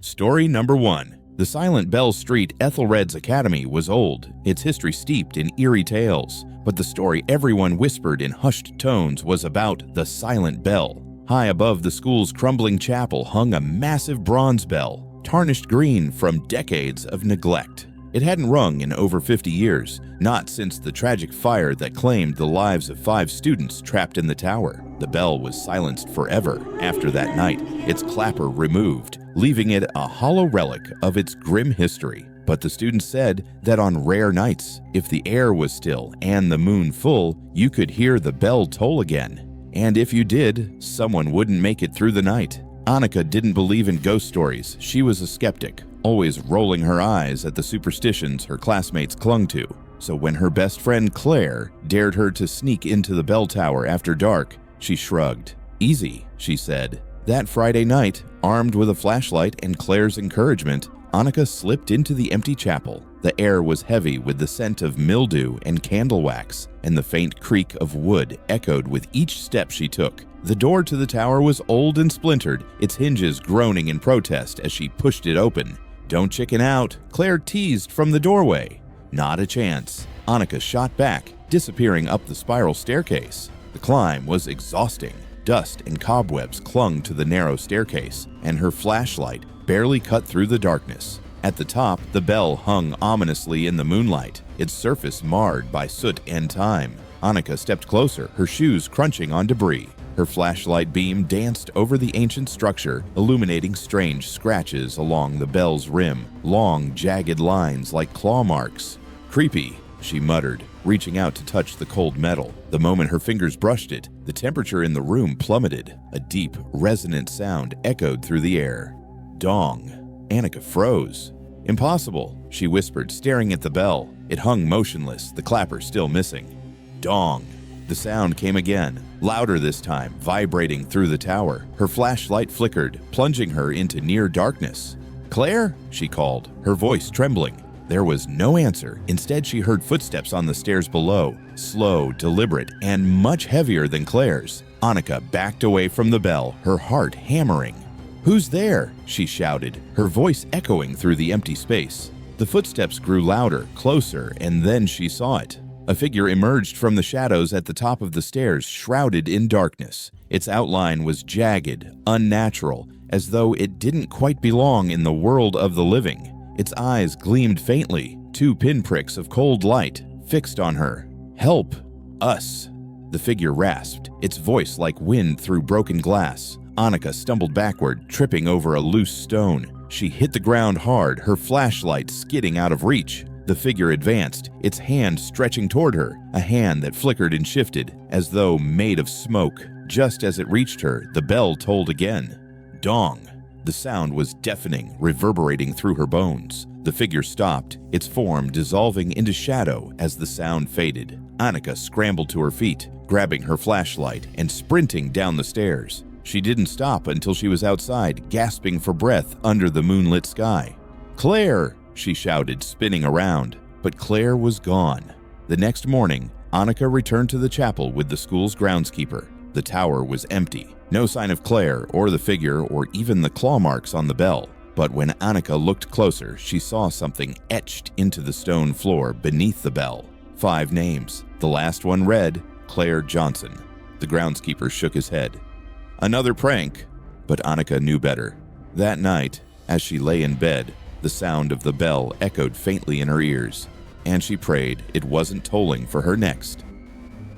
Story number 1. The Silent Bell Street Ethelred's Academy was old, its history steeped in eerie tales. But the story everyone whispered in hushed tones was about the Silent Bell. High above the school's crumbling chapel hung a massive bronze bell, tarnished green from decades of neglect. It hadn't rung in over 50 years, not since the tragic fire that claimed the lives of 5 students trapped in the tower. The bell was silenced forever after that night, its clapper removed, leaving it a hollow relic of its grim history. But the students said that on rare nights, if the air was still and the moon full, you could hear the bell toll again. And if you did, someone wouldn't make it through the night. Annika didn't believe in ghost stories. She was a skeptic, always rolling her eyes at the superstitions her classmates clung to. So when her best friend Claire dared her to sneak into the bell tower after dark, she shrugged. "Easy," she said. That Friday night, armed with a flashlight and Claire's encouragement, Annika slipped into the empty chapel. The air was heavy with the scent of mildew and candle wax, and the faint creak of wood echoed with each step she took. The door to the tower was old and splintered, its hinges groaning in protest as she pushed it open. "Don't chicken out," Claire teased from the doorway. Not a chance. Annika shot back, disappearing up the spiral staircase. The climb was exhausting. Dust and cobwebs clung to the narrow staircase, and her flashlight barely cut through the darkness. At the top, the bell hung ominously in the moonlight, its surface marred by soot and time. Annika stepped closer, her shoes crunching on debris. Her flashlight beam danced over the ancient structure, illuminating strange scratches along the bell's rim, long, jagged lines like claw marks. "Creepy," she muttered, reaching out to touch the cold metal. The moment her fingers brushed it, the temperature in the room plummeted. A deep, resonant sound echoed through the air. Dong. Annika froze. "Impossible," she whispered, staring at the bell. It hung motionless, the clapper still missing. Dong. The sound came again, louder this time, vibrating through the tower. Her flashlight flickered, plunging her into near darkness. "Claire?" she called, her voice trembling. There was no answer. Instead, she heard footsteps on the stairs below, slow, deliberate, and much heavier than Claire's. Annika backed away from the bell, her heart hammering. "Who's there?" she shouted, her voice echoing through the empty space. The footsteps grew louder, closer, and then she saw it. A figure emerged from the shadows at the top of the stairs, shrouded in darkness. Its outline was jagged, unnatural, as though it didn't quite belong in the world of the living. Its eyes gleamed faintly, 2 pinpricks of cold light fixed on her. "Help! Us!" The figure rasped, its voice like wind through broken glass. Annika stumbled backward, tripping over a loose stone. She hit the ground hard, her flashlight skidding out of reach. The figure advanced, its hand stretching toward her, a hand that flickered and shifted, as though made of smoke. Just as it reached her, the bell tolled again. Dong! The sound was deafening, reverberating through her bones. The figure stopped, its form dissolving into shadow as the sound faded. Annika scrambled to her feet, grabbing her flashlight and sprinting down the stairs. She didn't stop until she was outside, gasping for breath under the moonlit sky. "Claire!" she shouted, spinning around. But Claire was gone. The next morning, Annika returned to the chapel with the school's groundskeeper. The tower was empty. No sign of Claire or the figure or even the claw marks on the bell. But when Annika looked closer, she saw something etched into the stone floor beneath the bell. 5 names. The last one read, Claire Johnson. The groundskeeper shook his head. Another prank, but Annika knew better. That night, as she lay in bed, the sound of the bell echoed faintly in her ears, and she prayed it wasn't tolling for her next.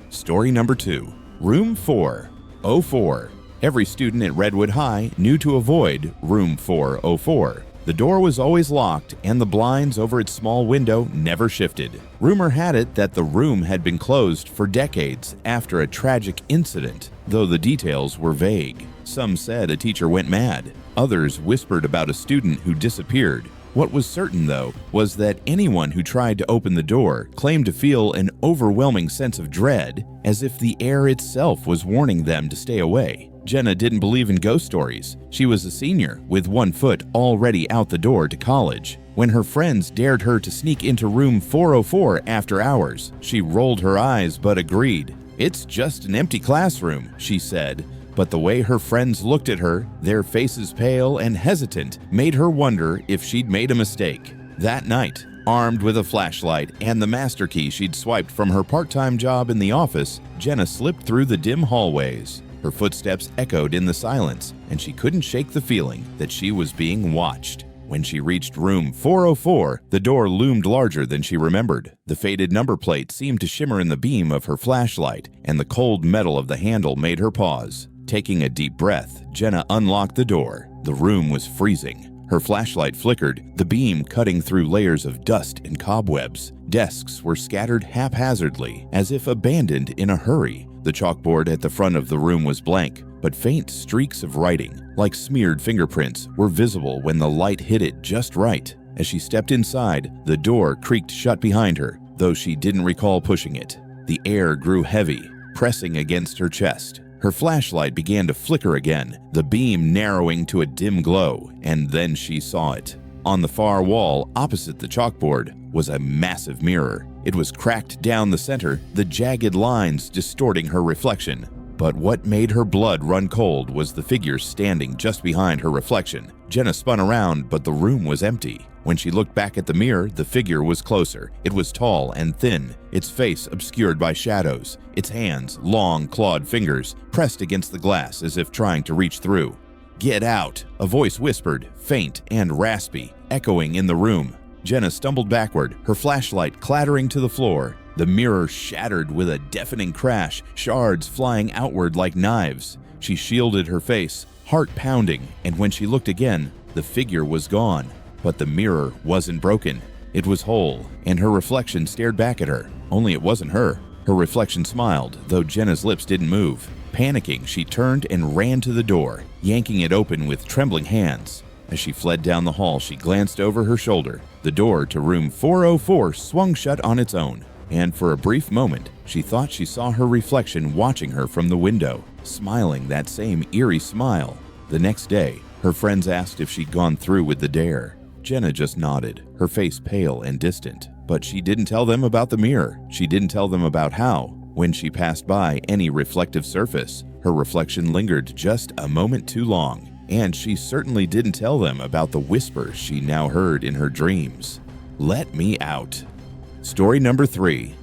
Story number 2. Room 404. Every student at Redwood High knew to avoid room 404. The door was always locked, and the blinds over its small window never shifted. Rumor had it that the room had been closed for decades after a tragic incident, though the details were vague. Some said a teacher went mad. Others whispered about a student who disappeared. What was certain, though, was that anyone who tried to open the door claimed to feel an overwhelming sense of dread, as if the air itself was warning them to stay away. Jenna didn't believe in ghost stories. She was a senior, with 1 foot already out the door to college. When her friends dared her to sneak into room 404 after hours, she rolled her eyes but agreed. "It's just an empty classroom," she said. But the way her friends looked at her, their faces pale and hesitant, made her wonder if she'd made a mistake. That night, armed with a flashlight and the master key she'd swiped from her part-time job in the office, Jenna slipped through the dim hallways. Her footsteps echoed in the silence, and she couldn't shake the feeling that she was being watched. When she reached room 404, the door loomed larger than she remembered. The faded number plate seemed to shimmer in the beam of her flashlight, and the cold metal of the handle made her pause. Taking a deep breath, Jenna unlocked the door. The room was freezing. Her flashlight flickered, the beam cutting through layers of dust and cobwebs. Desks were scattered haphazardly, as if abandoned in a hurry. The chalkboard at the front of the room was blank, but faint streaks of writing, like smeared fingerprints, were visible when the light hit it just right. As she stepped inside, the door creaked shut behind her, though she didn't recall pushing it. The air grew heavy, pressing against her chest. Her flashlight began to flicker again, the beam narrowing to a dim glow, and then she saw it. On the far wall, opposite the chalkboard, was a massive mirror. It was cracked down the center, the jagged lines distorting her reflection. But what made her blood run cold was the figure standing just behind her reflection. Jenna spun around, but the room was empty. When she looked back at the mirror, the figure was closer. It was tall and thin, its face obscured by shadows, its hands, long, clawed fingers, pressed against the glass as if trying to reach through. "Get out," a voice whispered, faint and raspy, echoing in the room. Jenna stumbled backward, her flashlight clattering to the floor. The mirror shattered with a deafening crash, shards flying outward like knives. She shielded her face, heart pounding, and when she looked again, the figure was gone. But the mirror wasn't broken. It was whole, and her reflection stared back at her. Only it wasn't her. Her reflection smiled, though Jenna's lips didn't move. Panicking, she turned and ran to the door, yanking it open with trembling hands. As she fled down the hall, she glanced over her shoulder. The door to room 404 swung shut on its own, and for a brief moment, she thought she saw her reflection watching her from the window, smiling that same eerie smile. The next day, her friends asked if she'd gone through with the dare. Jenna just nodded, her face pale and distant. But she didn't tell them about the mirror. She didn't tell them about how, when she passed by any reflective surface, her reflection lingered just a moment too long. And she certainly didn't tell them about the whispers she now heard in her dreams. Let me out. Story number 3.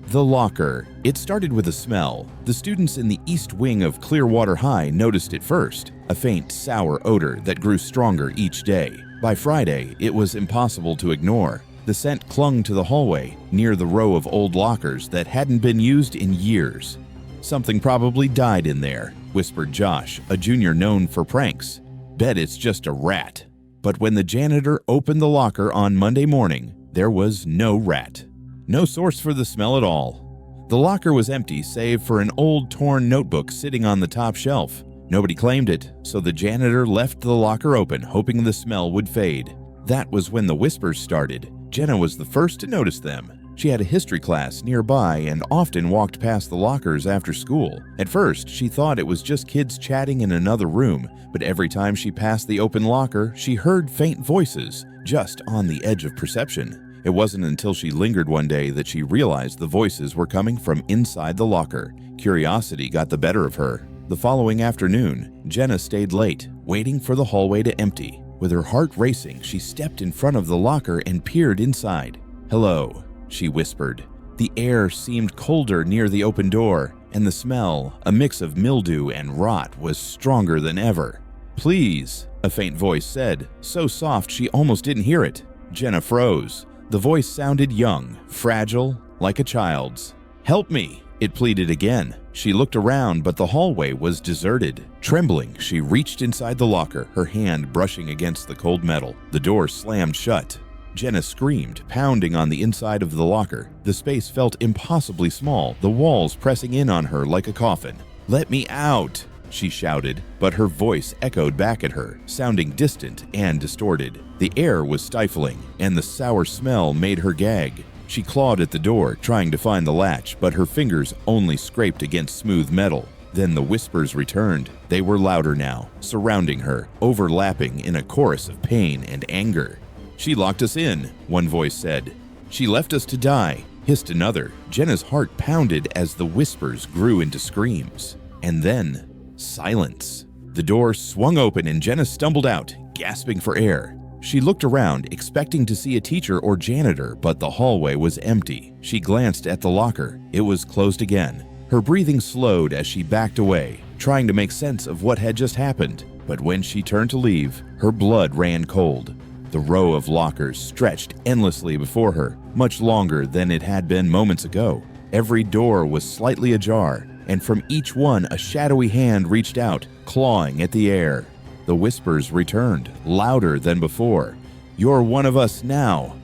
The locker. It started with a smell. The students in the east wing of Clearwater High noticed it first, a faint, sour odor that grew stronger each day. By Friday, it was impossible to ignore. The scent clung to the hallway, near the row of old lockers that hadn't been used in years. "Something probably died in there," whispered Josh, a junior known for pranks. "Bet it's just a rat." But when the janitor opened the locker on Monday morning, there was no rat. No source for the smell at all. The locker was empty save for an old torn notebook sitting on the top shelf. Nobody claimed it, so the janitor left the locker open, hoping the smell would fade. That was when the whispers started. Jenna was the first to notice them. She had a history class nearby and often walked past the lockers after school. At first, she thought it was just kids chatting in another room, but every time she passed the open locker, she heard faint voices, just on the edge of perception. It wasn't until she lingered one day that she realized the voices were coming from inside the locker. Curiosity got the better of her. The following afternoon, Jenna stayed late, waiting for the hallway to empty. With her heart racing, she stepped in front of the locker and peered inside. "Hello," she whispered. The air seemed colder near the open door, and the smell, a mix of mildew and rot, was stronger than ever. "Please," a faint voice said, so soft she almost didn't hear it. Jenna froze. The voice sounded young, fragile, like a child's. "Help me," it pleaded again. She looked around, but the hallway was deserted. Trembling, she reached inside the locker, her hand brushing against the cold metal. The door slammed shut. Jenna screamed, pounding on the inside of the locker. The space felt impossibly small, the walls pressing in on her like a coffin. "Let me out," she shouted, but her voice echoed back at her, sounding distant and distorted. The air was stifling, and the sour smell made her gag. She clawed at the door, trying to find the latch, but her fingers only scraped against smooth metal. Then the whispers returned. They were louder now, surrounding her, overlapping in a chorus of pain and anger. "She locked us in," one voice said. "She left us to die," hissed another. Jenna's heart pounded as the whispers grew into screams. And then, Silence. The door swung open and Jenna stumbled out, gasping for air. She looked around, expecting to see a teacher or janitor, but the hallway was empty. She glanced at the locker. It was closed again. Her breathing slowed as she backed away, trying to make sense of what had just happened. But when she turned to leave, her blood ran cold. The row of lockers stretched endlessly before her, much longer than it had been moments ago. Every door was slightly ajar, and from each one a shadowy hand reached out, clawing at the air. The whispers returned, louder than before. "You're one of us now."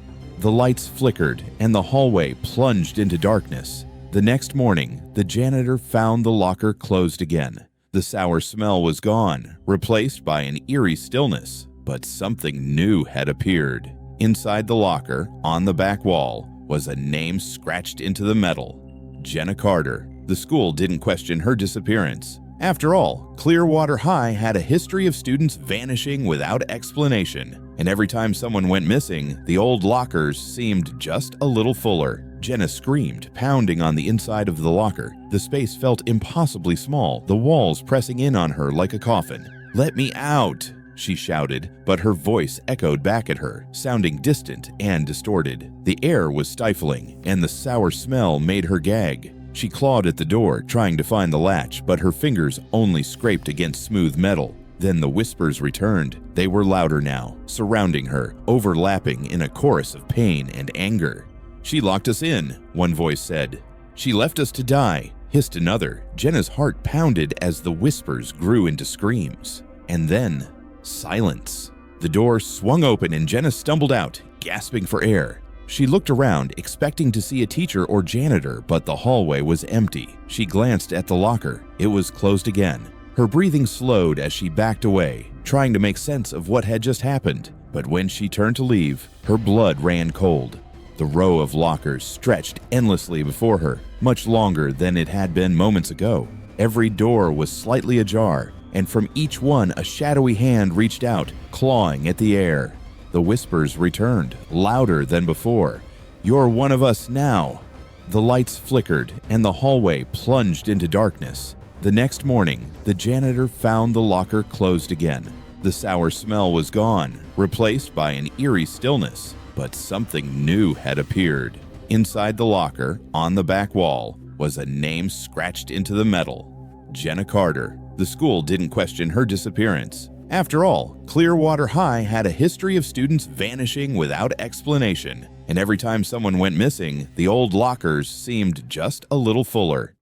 The lights flickered, and the hallway plunged into darkness. The next morning, the janitor found the locker closed again. The sour smell was gone, replaced by an eerie stillness, but something new had appeared. Inside the locker, on the back wall, was a name scratched into the metal: Jenna Carter. The school didn't question her disappearance. After all, Clearwater High had a history of students vanishing without explanation, and every time someone went missing, the old lockers seemed just a little fuller. Jenna screamed, pounding on the inside of the locker. The space felt impossibly small, the walls pressing in on her like a coffin. "Let me out!" she shouted, but her voice echoed back at her, sounding distant and distorted. The air was stifling, and the sour smell made her gag. She clawed at the door, trying to find the latch, but her fingers only scraped against smooth metal. Then the whispers returned. They were louder now, surrounding her, overlapping in a chorus of pain and anger. "She locked us in," one voice said. "She left us to die," hissed another. Jenna's heart pounded as the whispers grew into screams. And then, silence. The door swung open and Jenna stumbled out, gasping for air. She looked around, expecting to see a teacher or janitor, but the hallway was empty. She glanced at the locker. It was closed again. Her breathing slowed as she backed away, trying to make sense of what had just happened. But when she turned to leave, her blood ran cold. The row of lockers stretched endlessly before her, much longer than it had been moments ago. Every door was slightly ajar, and from each one a shadowy hand reached out, clawing at the air. The whispers returned, louder than before. "You're one of us now." The lights flickered, and the hallway plunged into darkness. The next morning, the janitor found the locker closed again. The sour smell was gone, replaced by an eerie stillness, but something new had appeared. Inside the locker, on the back wall, was a name scratched into the metal: Jenna Carter. The school didn't question her disappearance. After all, Clearwater High had a history of students vanishing without explanation, and every time someone went missing, the old lockers seemed just a little fuller.